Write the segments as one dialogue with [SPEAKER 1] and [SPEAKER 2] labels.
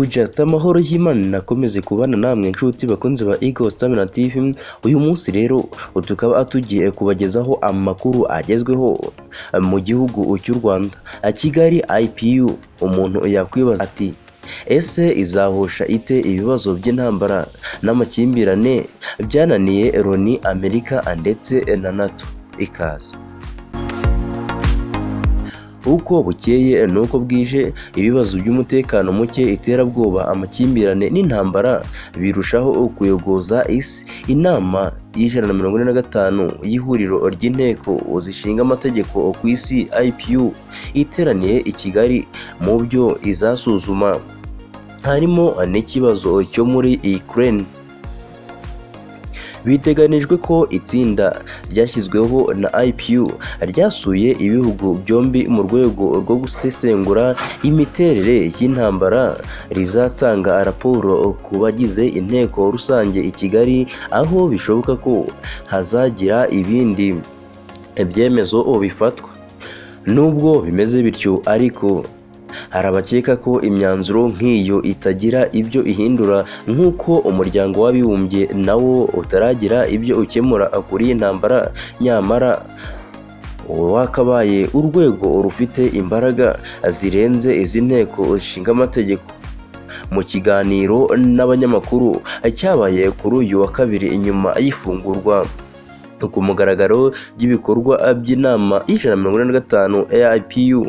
[SPEAKER 1] Just amahoro y'Imana nakomeze kubana namwe inshuti bakunze ba Eagle Stamina TV. Uyu munsi rero tukaba tugiye kubagezaho amakuru agezweho mu gihugu cy'u Rwanda. Kigali IPU, umuntu yakwibaza ati ese izahosha ite ibibazo by'intambara n'amakimbirane byananiye Loni, Amerika ndetse na Nato? Ikaze. Uko bukeye nuko bwije ibibazo by'umutekano muke, iterabwoba, amakimbirane n'intambara birushaho kuyogoza isi. Inama y'145 y'ihuriro ry'inteko zishinga amategeko ku isi IPU iteraniye i Kigali. Mu byo izasuzuma harimo n'ikibazo cyo muri Ukraine. Biteganijwe ko itsinda ryashyizweho na IPU ryasuye ibihugu byombi mu rwego rwo gusesengura imiterere y'intambara, rizatanga raporo ku bagize inteko rusange i Kigali, aho bishoboka ko hazagira ibindi byemezo bifatwa. Nubwo bimeze bityo ariko hari abakeka ko imyanzuro nk'iyo itagira ibyo ihindura, nk'uko umuryango w'abibumbye nawo utaragira ibyo ukemura kuri iyi ntambara. Nyamara wakabaye urwego rufite imbaraga zirenze izi nteko zishinga amategeko. Mu kiganiro n'abanyamakuru cyabaye kuri uyu wa kabiri nyuma y'ifungurwa ku mugaragaro ry'ibikorwa by'inama y'145 ya IPU,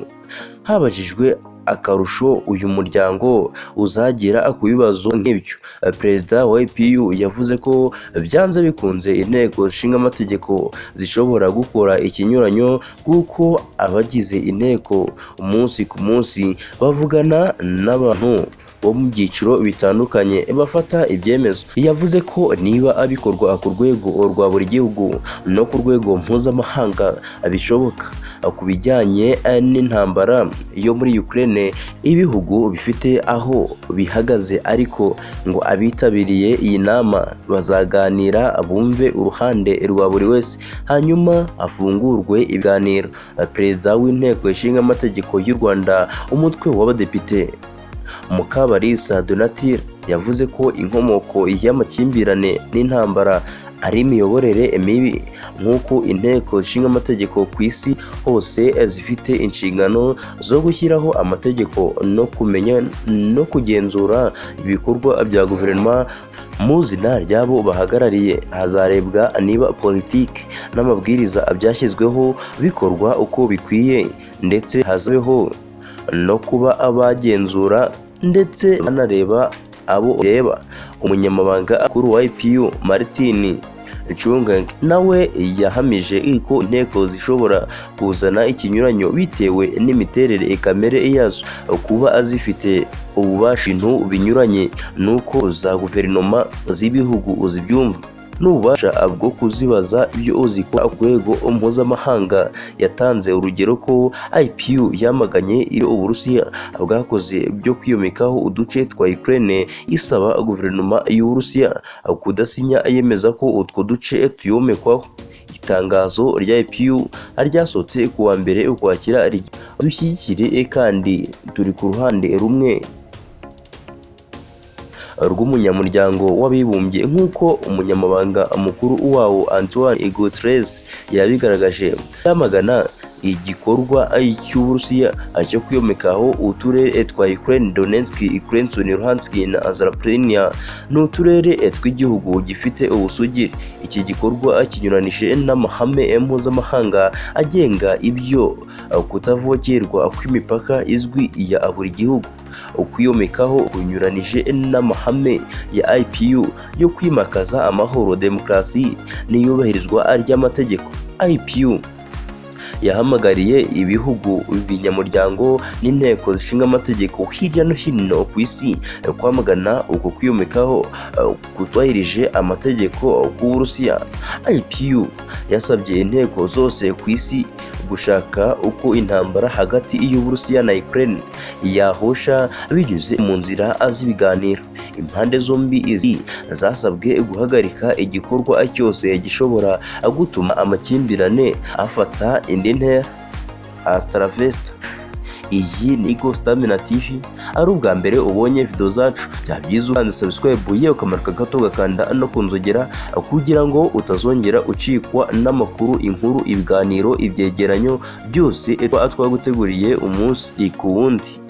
[SPEAKER 1] habajijwe akarusho uyu muryango uzagira ku bibazo nk'ibyo. Perezida wa IPU yavuze ko byanze bikunze inteko zishinga amategeko zishobora gukora ikinyuranyo, kuko abagize inteko umunsi ku munsi bavugana n'abantu bo mu byiciro bitandukanye bafata ibyemezo. Yavuze ko niba abikorwa ku rwego rwa buri gihugu no ku rwego mpuzamahanga bishoboka. Ku bijyanye n'intambara yo muri Ukraine, ibihugu bifite aho bihagaze, ariko ngo abitabiriye iyi nama bazaganira bumve uruhande rwa buri wese, hanyuma afungurwe ibiganiro. Perezida w'inteko ishinga amategeko y'u Rwanda, umutwe w'abadepite, Mukabarisa Donatille, yavuze ko inkomoko y'amakimbirane n'intambara ari imiyoborere mibi, nk'uko inteko zishinga amategeko ku isi hose zifite inshingano zo gushyiraho amategeko no kumenya no kugenzura ibikorwa bya guverinoma mu izina ry'abo bahagarariye. Hazarebwa niba politiki n'amabwiriza byashyizweho bikorwa uko bikwiye, ndetse hazabeho no kuba abagenzura ndetse banareba abo reba. Umunyamabanga mukuru wa IPU Martin Chungang nawe yahamije ko inteko zishobora kuzana ikinyuranyo bitewe n'imiterere kamere yazo, kuba zifite ububasha ibintu binyuranye nuko za guverinoma z'ibihugu zibyumva n'ububasha bwo kuzibaza ibyo zikora ku rwego mpuzamahanga. Yatanze urugero ko IPU yamaganye iyo Uburusiya bwakoze byo kwiyomekaho uduce twa Ukraine, isaba guverinoma y'Uburusiya kudasinya yemeza ko utwo duce tuyomekwaho. Itangazo rya IPU ryasohotse ku wa mbere Ukwakira, dushyigikire kandi turi ku ruhande rumwe rw'umunyamuryango w'abibumbye, nk'uko umunyamabanga mukuru wawo Antoine Guterres yabigaragaje. Yamagana igikorwa cy'Uburusiya cyo kwiyomekaho uturere twa Ukraine, Donetsk, Kherson, Luhansk na Zaporizhzhia n'uturere tw'igihugu gifite ubusugire. Iki gikorwa kinyuranije n'amahame mpuzamahanga agenga ibyo kutavogerwa kw'imipaka izwi ya buri gihugu. Ukwiyomekaho kunyuranije n'amahame ya IPU yo kwimakaza amahoro, demokarasi n'iyubahirizwa ry'amategeko. IPU yahamagariye ibihugu binyamuryango n'inteko zishinga amategeko hirya no hino ku isi kwamagana uko kwiyomekaho kutubahirije amategeko k'Uburusiya. IPU yasabye inteko zose ku isi gushaka uko intambara hagati y'Uburusiya na Ukraine yahosha binyuze mu nzira z'ibiganiro. Impande zombi izi zasabwe guhagarika igikorwa cyose gishobora gutuma amakimbirane afata indi ntera. Hasta la vista. iyi ni Stamina TV, ari ubwa mbere ubonye video zacu byaba byiza ukanze subscribe yewe ukamanuka gato ugakanda no kunzogera kugira ngo utazongera ucikwa n'amakuru, inkuru, ibiganiro, ibyegeranyo byose twaguteguriye umunsi ku wundi.